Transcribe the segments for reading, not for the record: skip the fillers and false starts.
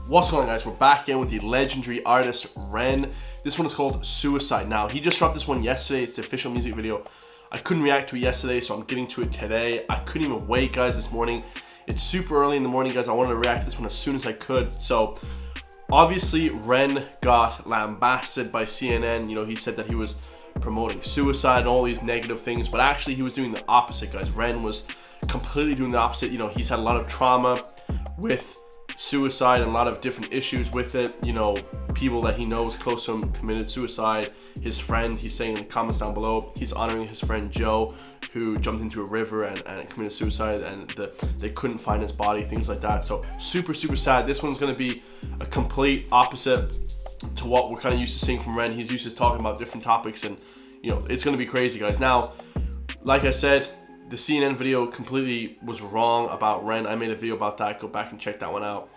What's going on, guys? We're back in with the legendary artist Ren. This one is called Suicide. Now, he just dropped this one yesterday. It's the official music video. I couldn't react to it yesterday, so I'm getting to it today. I couldn't even wait, guys, this morning. It's super early in the morning, guys. I wanted to react to this one as soon as I could. So, obviously, Ren got lambasted by CNN. You know, he said that he was promoting suicide and all these negative things, but actually he was doing the opposite, guys. Ren was completely doing the opposite. You know, he's had a lot of trauma with suicide and a lot of different issues with it. You know, people that he knows close to him committed suicide. His friend, he's saying in the comments down below, he's honoring his friend Joe, who jumped into a river and committed suicide, and they couldn't find his body, things like that. So super sad. This one's going to be a complete opposite to what we're kind of used to seeing from Ren. He's used to talking about different topics, and you know, it's going to be crazy, guys. Now, like I said, the CNN video completely was wrong about Ren. I made a video about that. Go back and check that one out.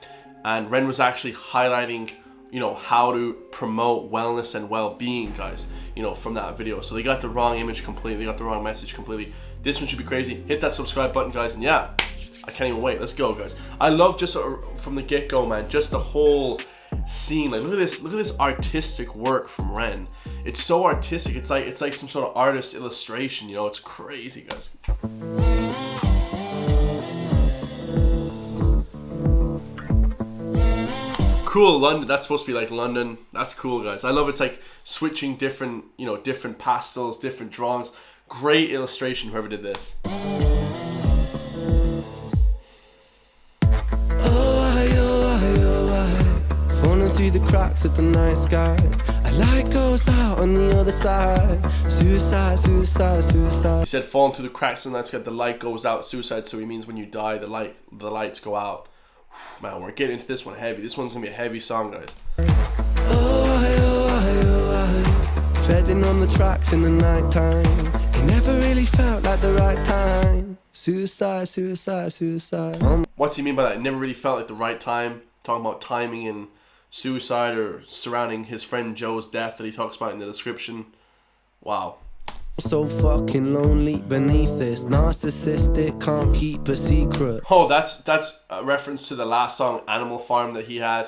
And Ren was actually highlighting, you know, how to promote wellness and well-being, guys, you know, from that video. So they got the wrong image completely. They got the wrong message completely. This one should be crazy. Hit that subscribe button, guys. And yeah, I can't even wait. Let's go, guys. I love just from the get-go, man, just the whole scene. Like, look at this artistic work from Ren. It's so artistic. It's like some sort of artist illustration, you know. It's crazy, guys. Cool. London. That's supposed to be like London. That's cool, guys. I love it's like switching different, you know, different pastels, different drawings. Great illustration, whoever did this. Falling through the cracks of the night sky, a light goes out on the other side. Suicide, suicide, suicide. He said falling through the cracks of the night sky, the light goes out. Suicide, so he means when you die, the lights go out. Man, we're getting into this one heavy. This one's gonna be a heavy song, guys. Treading on the tracks in the night time. It never really felt like the right time. Suicide, suicide, suicide. What's he mean by that? It never really felt like the right time. Talking about timing and suicide, or surrounding his friend Joe's death that he talks about in the description. Wow. So fucking lonely beneath this, narcissistic, can't keep a secret. Oh, that's a reference to the last song, Animal Farm, that he had.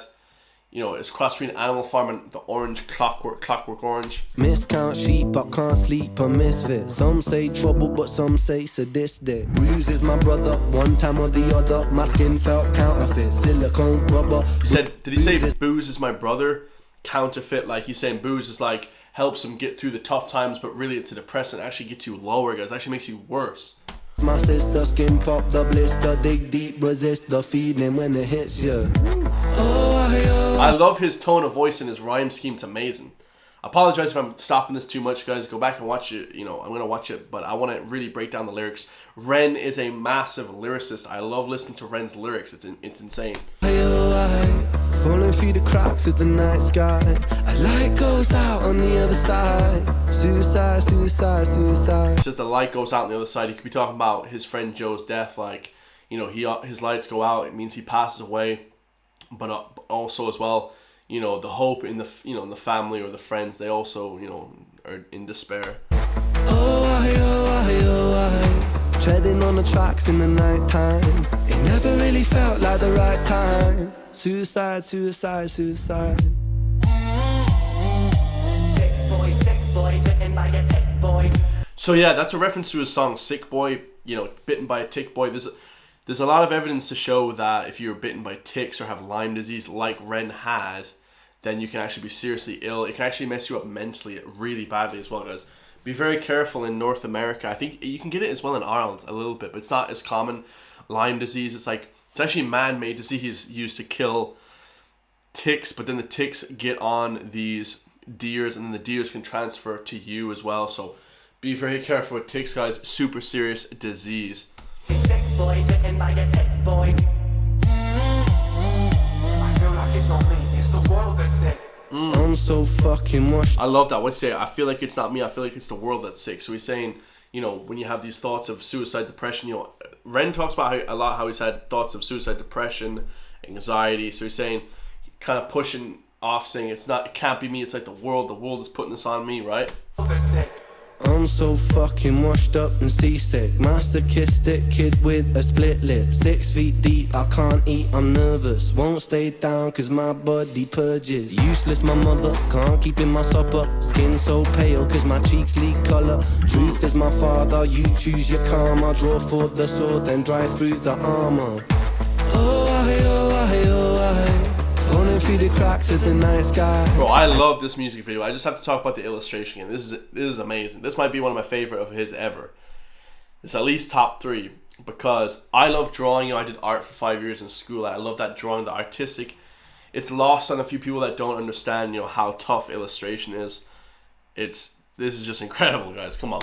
You know, it's cross between Animal Farm and the Orange Clockwork Orange. Miscount sheep, I can't sleep, a misfit. Some say trouble, but some say sadistic. Bruises my brother, one time or the other. My skin felt counterfeit, silicone rubber. He said, did he say booze is my brother? Counterfeit, like he's saying booze is like helps him get through the tough times, but really it's a depressant. It actually gets you lower, guys. It actually makes you worse. My sister, skin pop the blister, dig deep, resist the feeling when it hits you. I love his tone of voice and his rhyme scheme. It's amazing. I apologize if I'm stopping this too much, guys. Go back and watch it. You know, I'm going to watch it, but I want to really break down the lyrics. Ren is a massive lyricist. I love listening to Ren's lyrics. It's insane. Falling through the cracks of the night sky, a light goes out on the other side. Suicide, suicide, suicide. He says the light goes out on the other side. He could be talking about his friend Joe's death. Like, you know, his lights go out. It means he passes away. But also as well, you know, the hope in the, you know, in the family or the friends, they also, you know, are in despair. Treading on the tracks in the night time. It never really felt like the right time. Suicide, suicide, suicide. Sick boy, bitten by a tick boy. So yeah, that's a reference to his song Sick Boy, you know, bitten by a tick boy. There's a lot of evidence to show that if you're bitten by ticks or have Lyme disease like Ren had, then you can actually be seriously ill. It can actually mess you up mentally really badly as well, guys. Be very careful in North America. I think you can get it as well in Ireland a little bit, but it's not as common. Lyme disease, it's actually man-made disease used to kill ticks, but then the ticks get on these deers, and then the deers can transfer to you as well. So be very careful with ticks, guys. Super serious disease. Sick boy, bitten by a tick boy. I feel like it's not me, it's the world that's sick. I'm so fucking washed. I love that. What's say? I feel like it's not me. I feel like it's the world that's sick. So he's saying, you know, when you have these thoughts of suicide, depression, you know, Ren talks about how he's had thoughts of suicide, depression, anxiety. So he's saying, kind of pushing off, saying it can't be me. It's like the world is putting this on me, right? I'm so fucking washed up and seasick. Masochistic kid with a split lip. 6 feet deep, I can't eat, I'm nervous. Won't stay down cause my body purges. Useless my mother, can't keep in my supper. Skin so pale cause my cheeks leak colour. Truth is my father, you choose your karma. Draw for the sword, then drive through the armour. Falling through the cracks of the night sky. Bro, I love this music video. I just have to talk about the illustration again. This is amazing. This might be one of my favorite of his ever. It's at least top 3 because I love drawing. You know, I did art for 5 years in school. I love that drawing, the artistic. It's lost on a few people that don't understand, you know, how tough illustration is. This is just incredible, guys. Come on.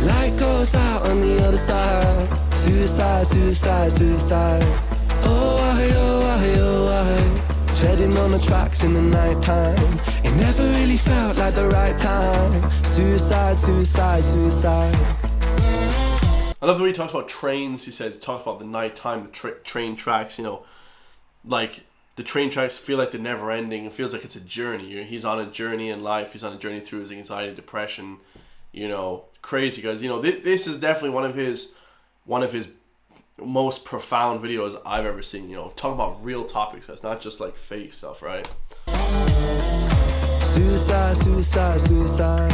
Light goes out on the other side. Suicide, suicide, suicide. Oh, I. Treading on the tracks in the night time. It never really felt like the right time. Suicide, suicide, suicide. I love the way he talks about trains. He talks about the night time, the train tracks, you know. Like, the train tracks feel like they're never ending. It feels like it's a journey. He's on a journey in life. He's on a journey through his anxiety, depression. You know, crazy, guys. You know, this is definitely one of his most profound videos I've ever seen. You know, talk about real topics. That's not just like fake stuff, right? Suicide, suicide, suicide.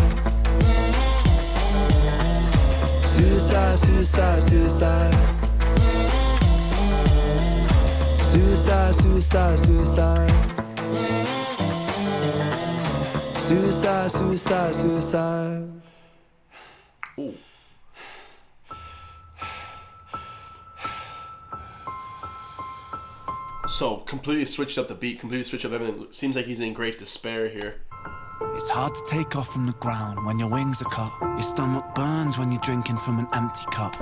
Suicide, suicide, suicide. Suicide, suicide, suicide. Suicide, suicide, suicide. Ooh. So, completely switched up the beat, completely switched up everything. Seems like he's in great despair here. It's hard to take off from the ground when your wings are cut. Your stomach burns when you're drinking from an empty cup.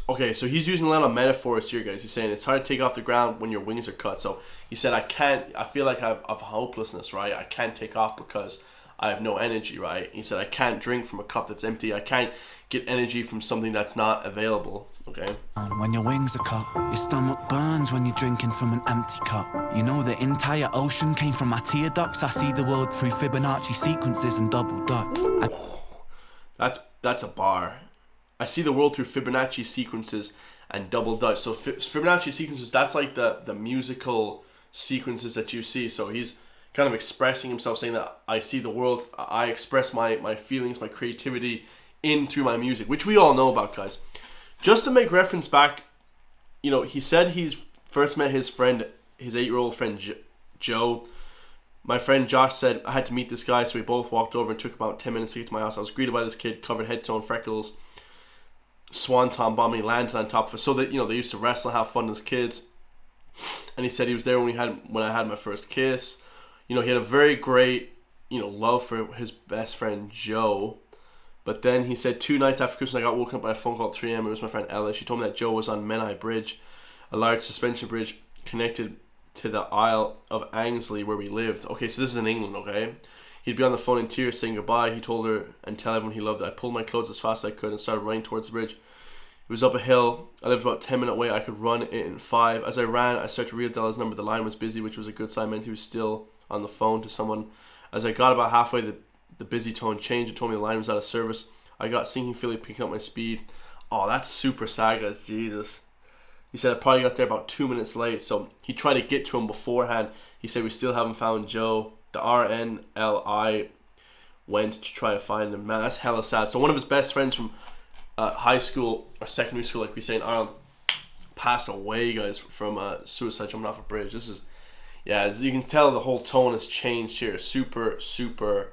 Okay, so he's using a lot of metaphors here, guys. He's saying it's hard to take off the ground when your wings are cut. So he said, I feel like I have hopelessness, right? I can't take off because I have no energy, right? He said, I can't drink from a cup that's empty. I can't get energy from something that's not available, okay? When your wings are cut, your stomach burns when you're drinking from an empty cup. You know the entire ocean came from my tear ducts. I see the world through Fibonacci sequences and double dutch. That's a bar. I see the world through Fibonacci sequences and double dutch. So Fibonacci sequences, that's like the musical sequences that you see. So he's kind of expressing himself, saying that I see the world, I express my feelings, my creativity in through my music, which we all know about, guys. Just to make reference back, you know, he said he's first met his friend, his 8-year-old friend Joe. My friend Josh said I had to meet this guy, so we both walked over and took about 10 minutes to get to my house. I was greeted by this kid covered head to toe in freckles, swanton bombing, landed on top of it. So that, you know, they used to wrestle and have fun as kids. And he said he was there when I had my first kiss. You know, he had a very great, you know, love for his best friend Joe. But then he said 2 nights after Christmas, I got woken up by a phone call at 3 a.m. It was my friend Ella. She told me that Joe was on Menai Bridge, a large suspension bridge connected to the Isle of Angsley where we lived. Okay, so this is in England, okay? He'd be on the phone in tears saying goodbye. He told her and tell everyone he loved her. I pulled my clothes as fast as I could and started running towards the bridge. It was up a hill. I lived about 10 minutes away. I could run it in 5. As I ran, I started to read Della's number. The line was busy, which was a good sign. Meant he was still on the phone to someone. As I got about halfway, the busy tone changed. It told me the line was out of service. I got sinking feeling, picking up my speed. Oh, that's super sad, guys. Jesus. He said I probably got there about 2 minutes late. So he tried to get to him beforehand. He said we still haven't found Joe. The RNLI went to try to find him. Man, that's hella sad. So one of his best friends from high school or secondary school, like we say in Ireland, passed away, guys, from suicide jumping off a bridge. This is, yeah, as you can tell, the whole tone has changed here. Super, super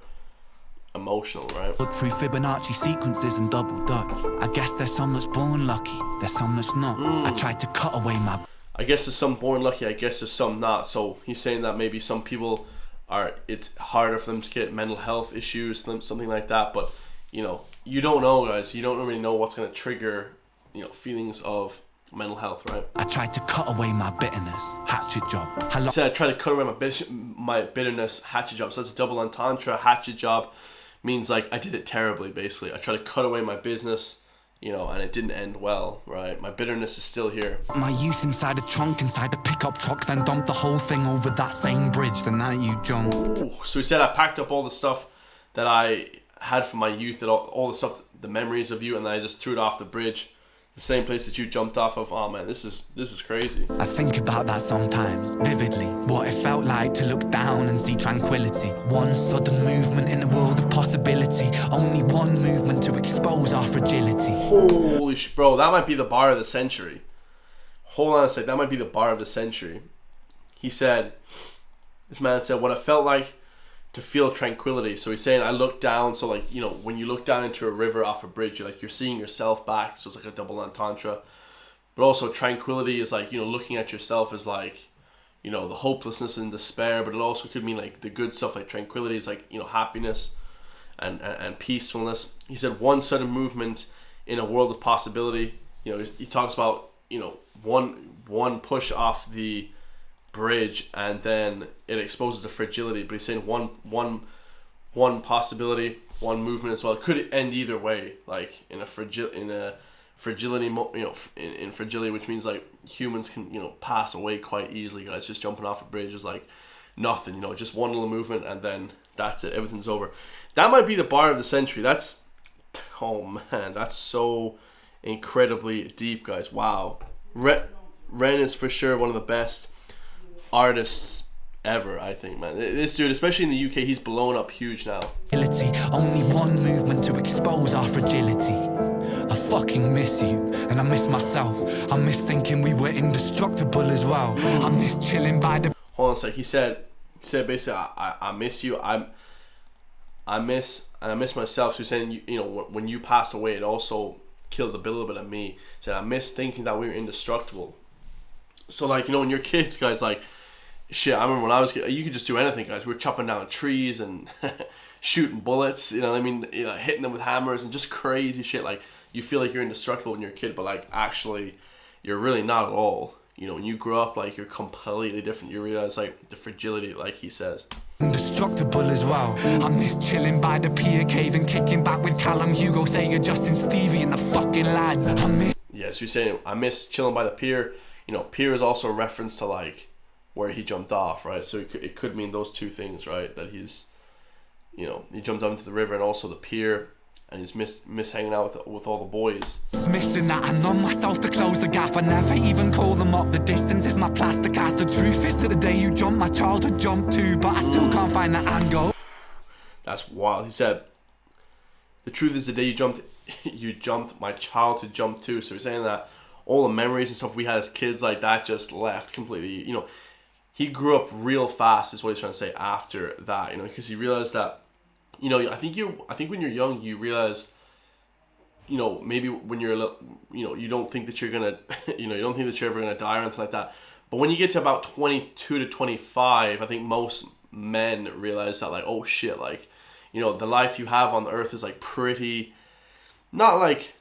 emotional, right? Through Fibonacci sequences and double dutch. I guess there's some that's born lucky, there's some that's not. I tried to cut away my... I guess there's some born lucky, I guess there's some not. So he's saying that maybe some people are, it's harder for them to get mental health issues, something like that. But, you know, you don't know, guys. You don't really know what's going to trigger, you know, feelings of mental health, right? I tried to cut away my bitterness. Hatchet job. He said I tried to cut away my bitterness. Hatchet job. So that's a double entendre. Hatchet job means like I did it terribly, basically. I tried to cut away my business, you know, and it didn't end well, right? My bitterness is still here. My youth inside a trunk, inside a pickup truck, then dumped the whole thing over that same bridge the night you jumped. Ooh, so he said I packed up all the stuff that I had from my youth and all the stuff, the memories of you, and then I just threw it off the bridge, the same place that you jumped off of. Oh man, this is crazy. I think about that sometimes, vividly. What it felt like to look down and see tranquility. One sudden movement in a world of possibility. Only one movement to expose our fragility. Holy shit, bro, that might be the bar of the century. Hold on a sec, that might be the bar of the century. He said, this man said, what it felt like to feel tranquility. So he's saying, I looked down, so like, you know, when you look down into a river off a bridge, you're seeing yourself back, so it's like a double entendre. But also tranquility is like, you know, looking at yourself as like, you know, the hopelessness and despair, but it also could mean like the good stuff, like tranquility is like, you know, happiness and peacefulness. He said one sudden movement in a world of possibility. You know, he talks about, you know, one push off the bridge and then it exposes the fragility, but he's saying one possibility, one movement as well. It could end either way, like in fragility, you know, in fragility, which means like humans can, you know, pass away quite easily, guys. Just jumping off a bridge is like nothing, you know, just one little movement and then that's it, everything's over. That might be the bar of the century. That's, oh man, that's so incredibly deep, guys. Wow. Ren is for sure one of the best artists ever, I think, man. This dude, especially in the UK, he's blown up huge now. Only one movement to expose our fragility. I fucking miss you, and I miss myself. I miss thinking we were indestructible as well. I miss chilling by the... Hold on a sec. He said basically, I miss you. I miss myself. So he's saying, you know, when you passed away, it also killed a little bit of me. He said, I miss thinking that we were indestructible. So like, you know, when you're kids, guys, like, shit, I remember when I was kid, you could just do anything, guys. We were chopping down trees and shooting bullets, you know what I mean, you know, hitting them with hammers and just crazy shit. Like, you feel like you're indestructible when you're a kid, but like, actually, you're really not at all. You know, when you grow up, like, you're completely different. You realize, like, the fragility, like he says. Indestructible as well. I miss chilling by the pier cave and kicking back with Callum, Hugo, Sega, Justin, Stevie and the fucking lads. Yeah, so you're saying, I miss chilling by the pier. You know, pier is also a reference to, like, where he jumped off, right? So it could mean those two things, right? That he's, you know, he jumped down into the river and also the pier, and he's miss hanging out with all the boys. It's missing that I numb myself to close the gap. I never even call them up. The distance is my plaster cast. The truth is, to the day you jumped, my childhood jumped too, but I still can't find that angle. That's wild. He said, the truth is, the day you jumped, my childhood jumped too. So he's saying that all the memories and stuff we had as kids, like that, just left completely. You know, he grew up real fast, is what he's trying to say after that, you know, because he realized that, you know, I think when you're young, you realize, you know, maybe when you're a little, you know, you don't think that you're gonna, you know, you don't think that you're ever gonna die or anything like that. But when you get to about 22 to 25, I think most men realize that, like, oh shit, like, you know, the life you have on the earth is like pretty, not like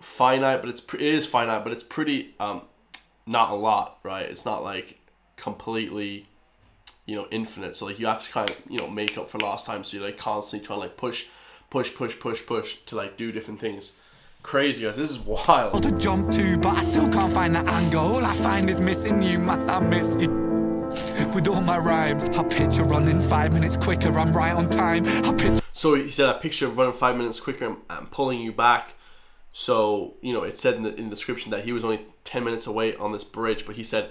finite, but it is finite, but it's pretty, not a lot, right? It's not like completely, you know, infinite. So like you have to kind of, you know, make up for lost time. So you're like constantly trying to like push to like do different things. Crazy, guys. This is wild. To jump to, but I still can't find that angle. All I find is missing you, man. I miss you. With all my rhymes, I picture running 5 minutes quicker. I'm right on time. So he said, I picture running 5 minutes quicker and pulling you back. So, you know, it said in the description that he was only 10 minutes away on this bridge, but he said,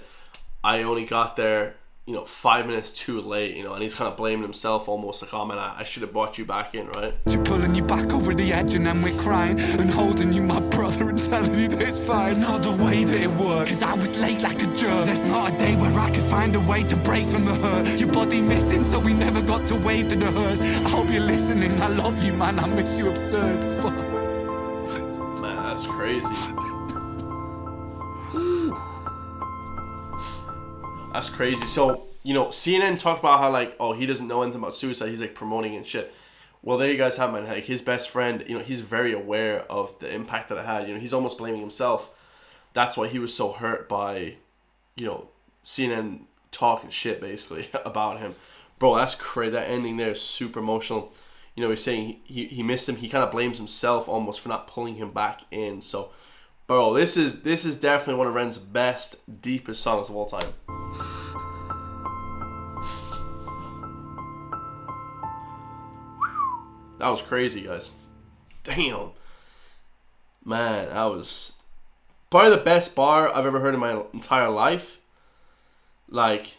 I only got there, you know, 5 minutes too late, you know, and he's kind of blaming himself almost, like, oh man, I should have brought you back in, right? You're pulling you back over the edge and then we're crying and holding you, my brother, and telling you that it's fine. Not the way that it worked, cause I was late like a jerk. There's not a day where I could find a way to break from the hurt. Your body missing, so we never got to wave to the hers. I hope you're listening, I love you, man, I miss you absurd. Fuck. Man, that's crazy. That's crazy. So, you know, CNN talked about how, like, oh, he doesn't know anything about suicide. He's, like, promoting and shit. Well, there you guys have, man. Like, his best friend, you know, he's very aware of the impact that it had. You know, he's almost blaming himself. That's why he was so hurt by, you know, CNN talking shit, basically, about him. Bro, that's crazy. That ending there is super emotional. You know, he's saying he missed him. He kind of blames himself almost for not pulling him back in. So, bro, this is definitely one of Ren's best, deepest songs of all time. That was crazy, guys. Damn. Man, that was probably the best bar I've ever heard in my entire life. Like,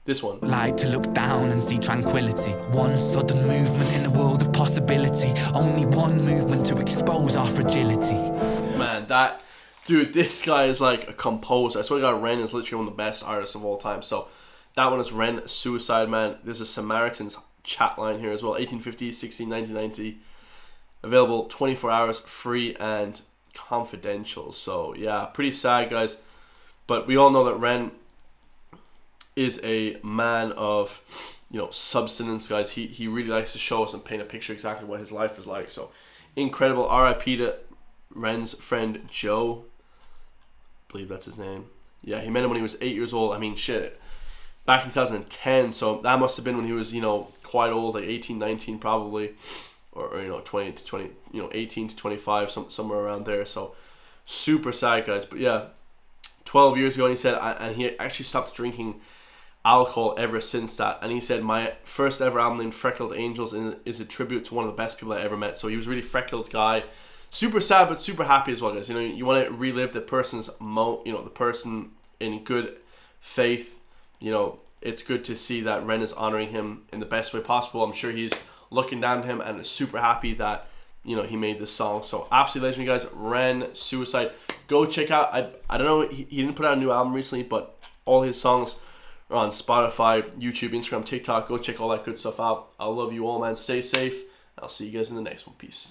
this one. Like to look down and see tranquility. One sudden movement in a world of possibility. Only one movement to expose our fragility. Man, that... Dude, this guy is like a composer. I swear to God, Ren is literally one of the best artists of all time. So, that one is Ren, Suicide, man. There's a Samaritan's chat line here as well. 1850, 16, 1990. Available 24 hours, free and confidential. So, yeah, pretty sad, guys. But we all know that Ren is a man of, you know, substance, guys. He really likes to show us and paint a picture exactly what his life is like. So, incredible. R.I.P. to Ren's friend Joe. I believe that's his name. Yeah, he met him when he was 8 years old. I mean, shit. Back in 2010. So, that must have been when he was, you know, quite old, like 18, 19 probably. Or you know, 20 to 20, you know, 18 to 25, somewhere around there. So, super sad, guys. But yeah, 12 years ago, and he said, and he actually stopped drinking alcohol ever since that. And he said, my first ever album named Freckled Angels is a tribute to one of the best people I ever met. So he was a really freckled guy. Super sad, but super happy as well, guys. You know, you want to relive the person's the person in good faith. You know, it's good to see that Ren is honoring him in the best way possible. I'm sure he's looking down to him and is super happy that, you know, he made this song. So absolutely legendary, guys. Ren, Suicide. Go check out. I don't know, he didn't put out a new album recently, but all his songs are on Spotify, YouTube, Instagram, TikTok. Go check all that good stuff out. I love you all, man. Stay safe. I'll see you guys in the next one. Peace.